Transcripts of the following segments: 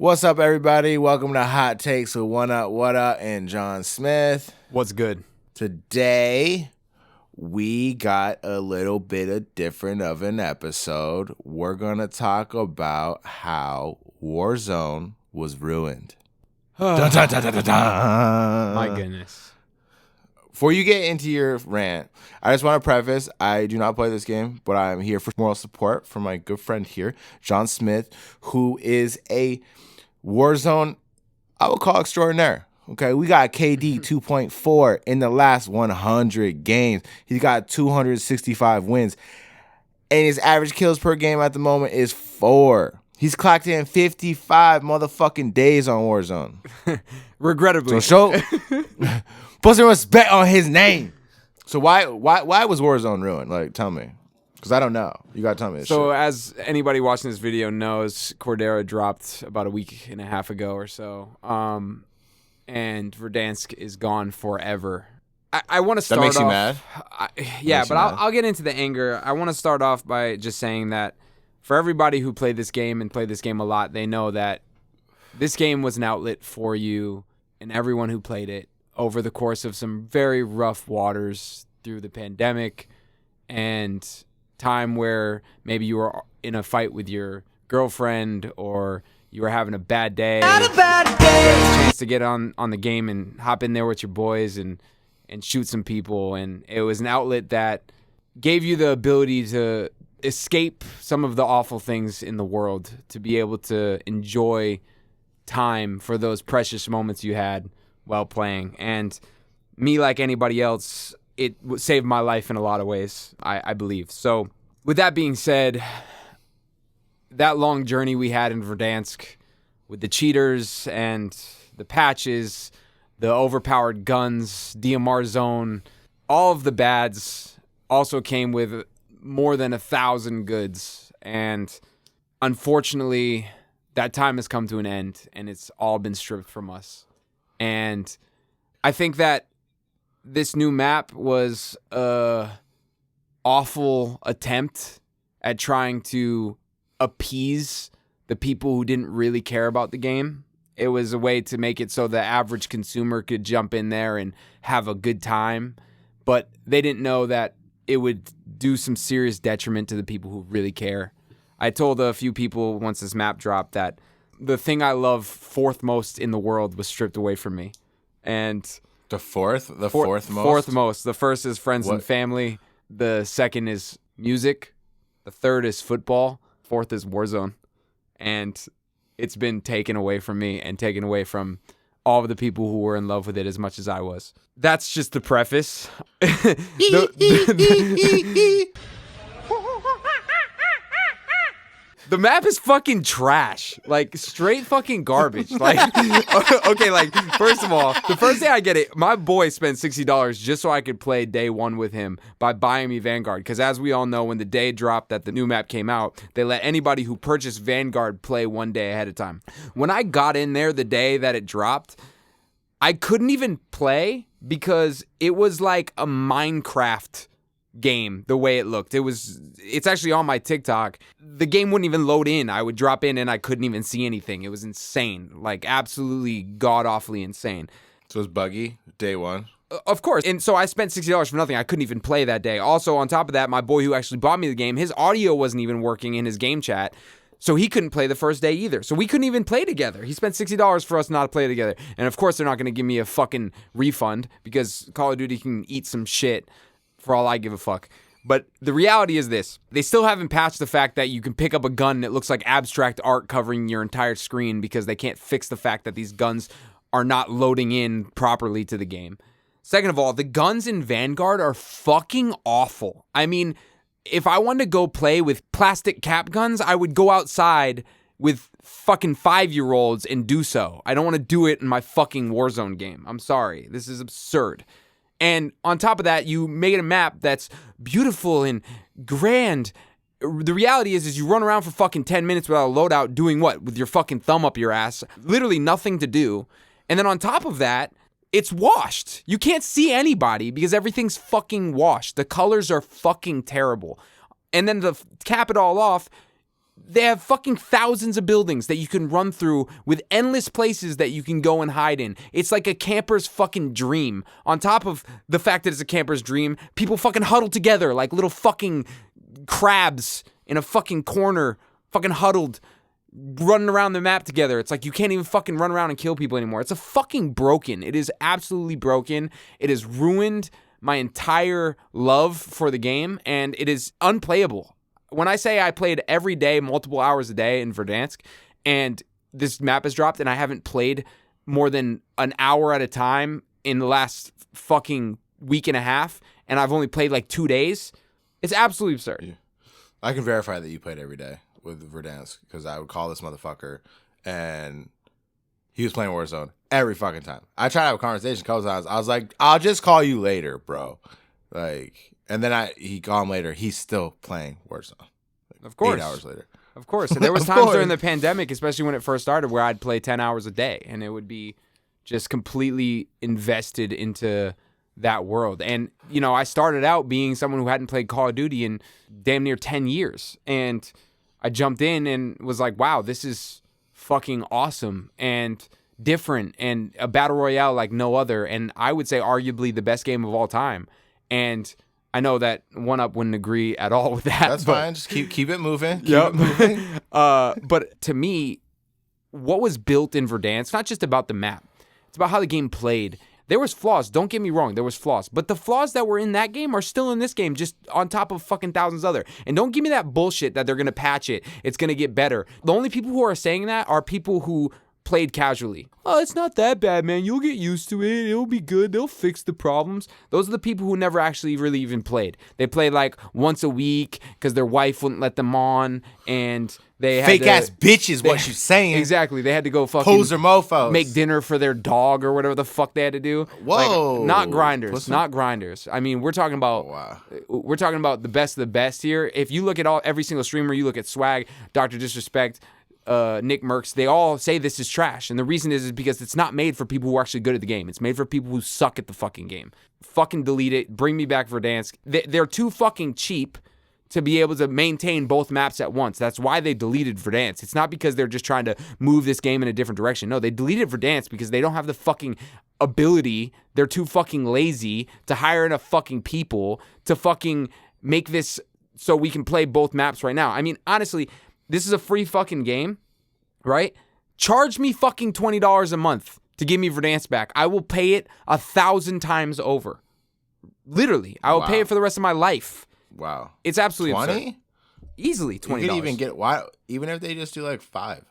What's up, everybody? Welcome to Hot Takes with What Up, and John Smith. What's good? Today, we got a little bit of different of an episode. We're going to talk about how Warzone was ruined. Dun, dun, dun, dun, dun, dun. My goodness. Before you get into your rant, I just want to preface, I do not play this game, but I'm here for moral support from my good friend here, John Smith, who is a Warzone, I would call extraordinaire. Okay, we got KD 2.4 in the last 100 games. He's got 265 wins. And his average kills per game at the moment is 4. He's clocked in 55 motherfucking days on Warzone. Regrettably. So put some respect on his name. So why was Warzone ruined? Like, tell me. Because I don't know. You got to tell me this So shit. as anybody watching this video knows, Cordero dropped about a week and a half ago or so. And Verdansk is gone forever. I want to start off... That makes you mad? But I'll get into the anger. I want to start off by just saying that for everybody who played this game and played this game a lot, they know that this game was an outlet for you and everyone who played it over the course of some very rough waters through the pandemic and time where maybe you were in a fight with your girlfriend or you were having a bad day. Not a bad day. You had a chance to get on the game and hop in there with your boys and shoot some people. And it was an outlet that gave you the ability to escape some of the awful things in the world, to be able to enjoy time for those precious moments you had while playing. And me, like anybody else, it saved my life in a lot of ways, I believe. So with that being said, that long journey we had in Verdansk with the cheaters and the patches, the overpowered guns, DMR zone, all of the bads also came with more than 1,000 goods. And unfortunately, that time has come to an end and it's all been stripped from us. And I think that this new map was a awful attempt at trying to appease the people who didn't really care about the game. It was a way to make it so the average consumer could jump in there and have a good time, but they didn't know that it would do some serious detriment to the people who really care. I told a few people once this map dropped that the thing I love fourth most in the world was stripped away from me. And The fourth most? Fourth most. The first is friends and family. The second is music. The third is football. Fourth is Warzone. And it's been taken away from me and taken away from all of the people who were in love with it as much as I was. That's just the preface. The map is fucking trash. Like, straight fucking garbage. Like, okay, like, first of all, the first day I get it, my boy spent $60 just so I could play day one with him by buying me Vanguard. Because as we all know, when the day dropped that the new map came out, they let anybody who purchased Vanguard play one day ahead of time. When I got in there the day that it dropped, I couldn't even play because it was like a Minecraft game the way it looked. It's actually on my TikTok. The game wouldn't even load in. I would drop in and I couldn't even see anything. It was insane. Like, absolutely god-awfully insane. So it was buggy, day one? Of course. And so I spent $60 for nothing. I couldn't even play that day. Also, on top of that, my boy who actually bought me the game, his audio wasn't even working in his game chat. So he couldn't play the first day either. So we couldn't even play together. He spent $60 for us not to play together. And of course, they're not going to give me a fucking refund because Call of Duty can eat some shit for all I give a fuck. But the reality is this. They still haven't patched the fact that you can pick up a gun that looks like abstract art covering your entire screen because they can't fix the fact that these guns are not loading in properly to the game. Second of all, the guns in Vanguard are fucking awful. I mean, if I wanted to go play with plastic cap guns, I would go outside with fucking 5-year-olds and do so. I don't want to do it in my fucking Warzone game. I'm sorry. This is absurd. And on top of that, you make it a map that's beautiful and grand. The reality is you run around for fucking 10 minutes without a loadout doing what? With your fucking thumb up your ass. Literally nothing to do. And then on top of that, it's washed. You can't see anybody because everything's fucking washed. The colors are fucking terrible. And then to cap it all off, They have fucking thousands of buildings that you can run through with endless places that you can go and hide in. It's like a camper's fucking dream. On top of the fact that it's a camper's dream, people fucking huddle together like little fucking crabs in a fucking corner, fucking huddled, running around the map together. It's like you can't even fucking run around and kill people anymore. It's a fucking broken. It is absolutely broken. It has ruined my entire love for the game, and it is unplayable. When I say I played every day, multiple hours a day in Verdansk, and this map has dropped and I haven't played more than an hour at a time in the last fucking week and a half, and I've only played like 2 days, it's absolutely absurd. Yeah. I can verify that you played every day with Verdansk because I would call this motherfucker and he was playing Warzone every fucking time. I tried to have a conversation a couple times. I was like, I'll just call you later, bro. Like, and then he called him later. He's still playing Warzone. Like, of course. 8 hours later. Of course. And there was times during the pandemic, especially when it first started, where I'd play 10 hours a day and it would be just completely invested into that world. And, you know, I started out being someone who hadn't played Call of Duty in damn near 10 years. And I jumped in and was like, wow, this is fucking awesome and different and a battle royale like no other. And I would say arguably the best game of all time. And I know that One Up wouldn't agree at all with that. That's fine. Just keep it moving. Keep it moving. But to me, what was built in Verdansk, not just about the map. It's about how the game played. There was flaws. Don't get me wrong. There was flaws. But the flaws that were in that game are still in this game, just on top of fucking thousands other. And don't give me that bullshit that they're going to patch it. It's going to get better. The only people who are saying that are people who played casually. Oh, it's not that bad, man. You'll get used to it. It'll be good. They'll fix the problems. Those are the people who never actually really even played. They played like once a week because their wife wouldn't let them on, and they had fake ass bitches. What you saying? Exactly. They had to go fucking poser mofos. Make dinner for their dog or whatever the fuck they had to do. Whoa, like, not grinders. Not grinders. I mean, we're talking about we're talking about the best of the best here. If you look at every single streamer, you look at Swag, Dr. Disrespect, Nick Merckx, they all say this is trash. And the reason is because it's not made for people who are actually good at the game. It's made for people who suck at the fucking game. Fucking delete it. Bring me back Verdansk. They're too fucking cheap to be able to maintain both maps at once. That's why they deleted Verdansk. It's not because they're just trying to move this game in a different direction. No, they deleted Verdansk because they don't have the fucking ability. They're too fucking lazy to hire enough fucking people to fucking make this so we can play both maps right now. I mean, honestly, this is a free fucking game, right? Charge me fucking $20 a month to give me Verdansk back. I will pay it 1,000 times over. Literally. I will pay it for the rest of my life. Wow. It's absolutely 20? absurd. Easily $20. You could even get even if they just do like 5.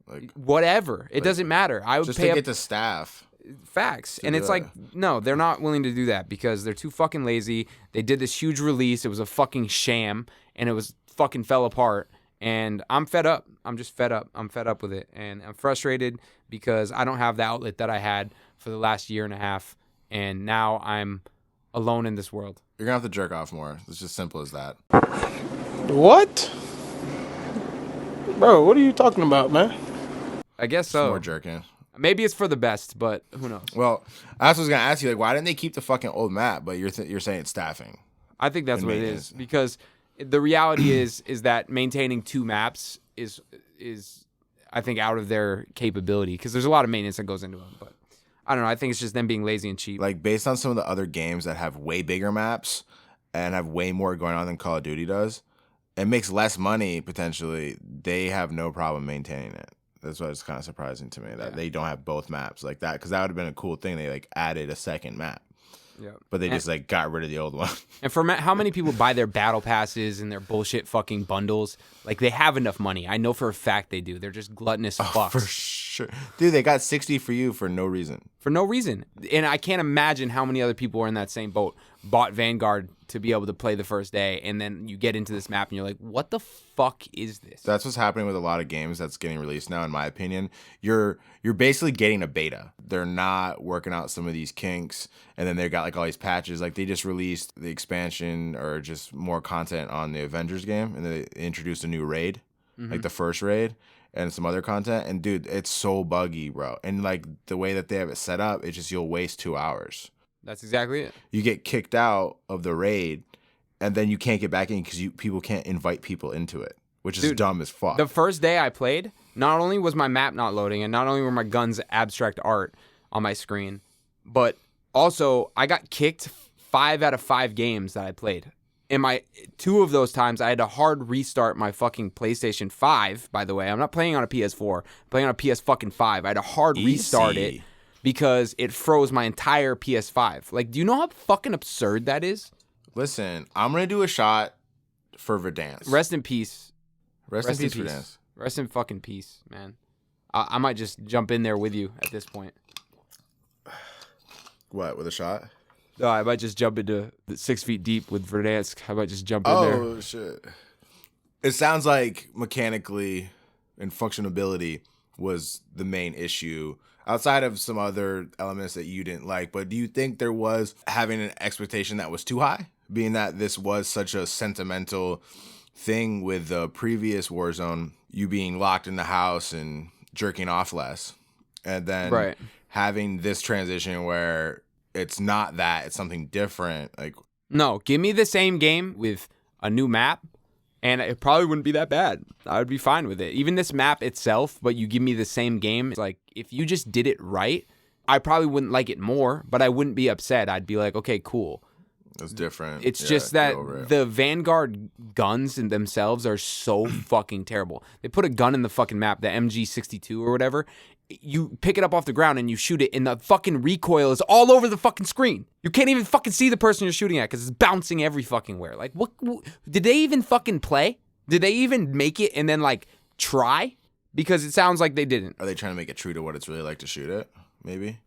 Like whatever. It doesn't matter. I would just pay to get the staff. Facts. And it's like, no, they're not willing to do that because they're too fucking lazy. They did this huge release. It was a fucking sham and it was fucking fell apart. And I'm fed up. I'm just fed up. I'm fed up with it. And I'm frustrated because I don't have the outlet that I had for the last year and a half. And now I'm alone in this world. You're going to have to jerk off more. It's just simple as that. What? Bro, what are you talking about, man? I guess so. More jerking. Maybe it's for the best, but who knows? Well, I was going to ask you, like, why didn't they keep the fucking old map? But you're saying it's staffing. I think that's what it is. Because the reality is that maintaining 2 maps is I think out of their capability because there's a lot of maintenance that goes into them. But I don't know. I think it's just them being lazy and cheap. Like based on some of the other games that have way bigger maps and have way more going on than Call of Duty does, it makes less money potentially. They have no problem maintaining it. That's why it's kind of surprising to me that they don't have both maps like that because that would have been a cool thing. They like added a second map. Yeah, but they just like got rid of the old one. And for how many people buy their battle passes and their bullshit fucking bundles? Like they have enough money. I know for a fact they do. They're just gluttonous fucks. For sure, dude. They got 60 for you for no reason. For no reason. And I can't imagine how many other people are in that same boat. Bought Vanguard to be able to play the first day, and then you get into this map and you're like, what the fuck is this? That's what's happening with a lot of games that's getting released now, in my opinion. You're basically getting a beta. They're not working out some of these kinks, and then they got like all these patches. Like they just released the expansion or just more content on the Avengers game, and they introduced a new raid, like the first raid, and some other content. And dude, it's so buggy, bro. And like the way that they have it set up, it's just you'll waste 2 hours. That's exactly it. You get kicked out of the raid, and then you can't get back in because people can't invite people into it which is dumb as fuck. The first day I played, not only was my map not loading, and not only were my guns abstract art on my screen, but also I got kicked 5 out of 5 games that I played. In my 2 of those times, I had to hard restart my fucking PlayStation 5, by the way. I'm not playing on a PS4. I'm playing on a PS fucking 5. I had to hard restart it because it froze my entire PS5. Like, do you know how fucking absurd that is? Listen, I'm going to do a shot for Verdansk. Rest in peace. Rest in peace, Verdansk. Rest in fucking peace, man. I might just jump in there with you at this point. What, with a shot? No, I might just jump into 6 feet deep with Verdansk. I might just jump in there. Oh, shit. It sounds like mechanically and functionability was the main issue outside of some other elements that you didn't like. But do you think there was having an expectation that was too high, being that this was such a sentimental thing with the previous Warzone, you being locked in the house and jerking off less, and then having this transition where it's not that, it's something different? Like, no, give me the same game with a new map, and it probably wouldn't be that bad. I would be fine with it. Even this map itself, but you give me the same game. It's like, if you just did it right, I probably wouldn't like it more, but I wouldn't be upset. I'd be like, okay, cool. It's different. It's just that the Vanguard guns in themselves are so fucking terrible. They put a gun in the fucking map, the MG62 or whatever. You pick it up off the ground and you shoot it, and the fucking recoil is all over the fucking screen. You can't even fucking see the person you're shooting at because it's bouncing every fucking where. Like, what? Did they even fucking play? Did they even make it and then, like, try? Because it sounds like they didn't. Are they trying to make it true to what it's really like to shoot it? Maybe.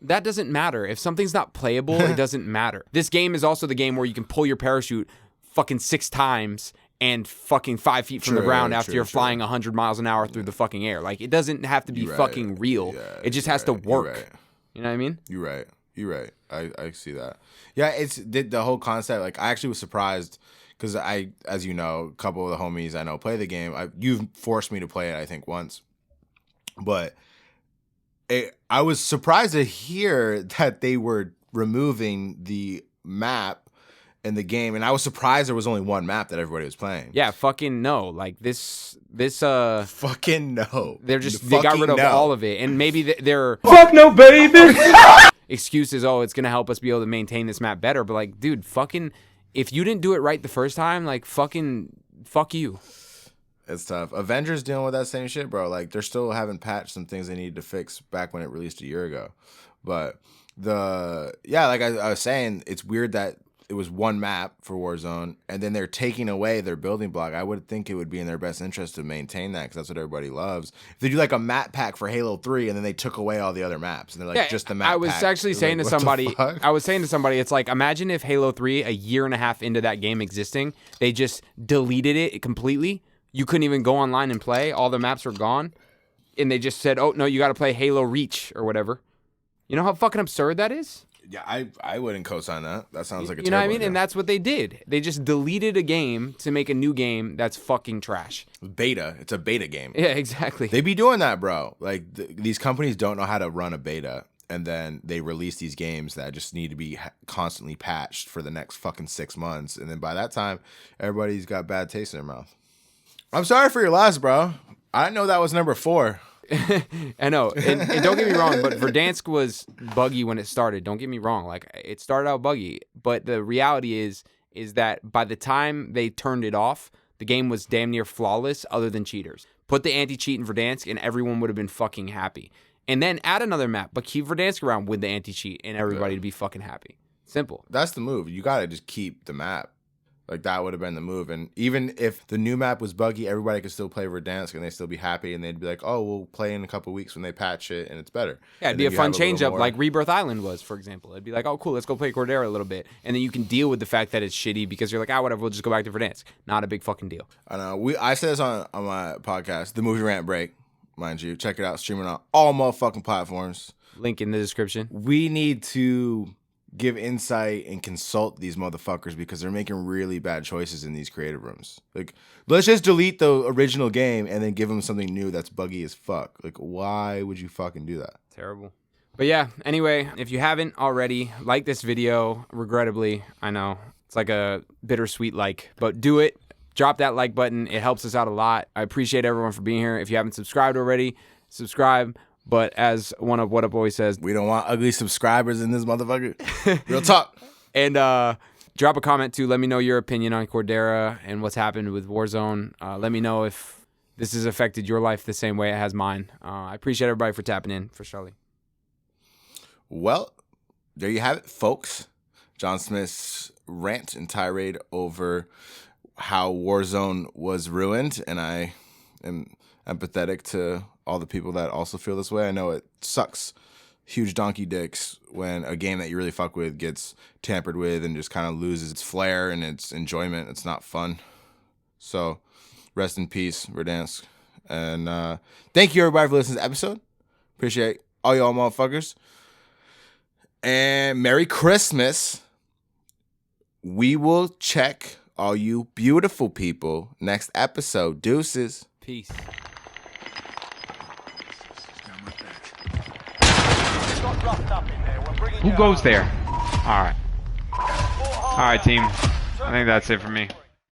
That doesn't matter. If something's not playable, it doesn't matter. This game is also the game where you can pull your parachute fucking 6 times and fucking 5 feet from the ground after you're flying 100 miles an hour through the fucking air. Like, it doesn't have to be fucking real. It just has to work. You know what I mean? You're right. I see that. Yeah, it's the whole concept. Like, I actually was surprised because I, as you know, a couple of the homies I know play the game. You've forced me to play it, I think, once. But I was surprised to hear that they were removing the map in the game, and I was surprised there was only one map that everybody was playing. Yeah, fucking no. Like this fucking no. They got rid of all of it, and maybe they're Fuck no, baby. excuses. Oh, it's gonna help us be able to maintain this map better. But like, dude, fucking, if you didn't do it right the first time, like, fucking, fuck you. It's tough. Avengers dealing with that same shit, bro. Like, they're still having patched some things they needed to fix back when it released a year ago. But like I was saying, it's weird that it was one map for Warzone, and then they're taking away their building block. I would think it would be in their best interest to maintain that, because that's what everybody loves. If they do like a map pack for Halo 3, and then they took away all the other maps, and they're like, just the map pack. I was actually saying to somebody, it's like, imagine if Halo 3, a year and a half into that game existing, they just deleted it completely. You couldn't even go online and play. All the maps were gone. And they just said, oh, no, you got to play Halo Reach or whatever. You know how fucking absurd that is? Yeah, I wouldn't co-sign that. That sounds like a You know what I mean? idea. And that's what they did. They just deleted a game to make a new game that's fucking trash. Beta. It's a beta game. Yeah, exactly. They be doing that, bro. Like, these companies don't know how to run a beta, and then they release these games that just need to be constantly patched for the next fucking 6 months. And then by that time, everybody's got bad taste in their mouth. I'm sorry for your loss, bro. I didn't know that was number 4. I know. And don't get me wrong, but Verdansk was buggy when it started. Don't get me wrong. Like, it started out buggy. But the reality is that by the time they turned it off, the game was damn near flawless other than cheaters. Put the anti-cheat in Verdansk and everyone would have been fucking happy. And then add another map, but keep Verdansk around with the anti-cheat and everybody to be fucking happy. Simple. That's the move. You got to just keep the map. Like, that would have been the move. And even if the new map was buggy, everybody could still play Verdansk and they'd still be happy, and they'd be like, oh, we'll play in a couple weeks when they patch it and it's better. Yeah, it'd be a fun change up like Rebirth Island was, for example. It'd be like, oh, cool, let's go play Cordera a little bit. And then you can deal with the fact that it's shitty because you're like, whatever, we'll just go back to Verdansk. Not a big fucking deal. I know. I said this on my podcast, the Movie Rant Break, mind you. Check it out, streaming on all motherfucking platforms. Link in the description. We need to give insight and consult these motherfuckers because they're making really bad choices in these creative rooms. Like, let's just delete the original game and then give them something new that's buggy as fuck. Like, why would you fucking do that? Terrible. But yeah, anyway, if you haven't already, like this video, regrettably, I know, it's like a bittersweet like, but do it. drop that like button. It helps us out a lot. I appreciate everyone for being here. If you haven't subscribed already, subscribe. But as one of What Up always says, we don't want ugly subscribers in this motherfucker. Real talk. And drop a comment too. Let me know your opinion on Cordera and what's happened with Warzone. Let me know if this has affected your life the same way it has mine. I appreciate everybody for tapping in for Charlie. Well, there you have it, folks. John Smith's rant and tirade over how Warzone was ruined, and I am empathetic to all the people that also feel this way. I know it sucks huge donkey dicks when a game that you really fuck with gets tampered with and just kind of loses its flair and its enjoyment. It's not fun. So rest in peace, Verdansk. And thank you, everybody, for listening to this episode. Appreciate all y'all motherfuckers. And Merry Christmas. We will check all you beautiful people next episode. Deuces. Peace. Who goes there? All right. All right, team. I think that's it for me.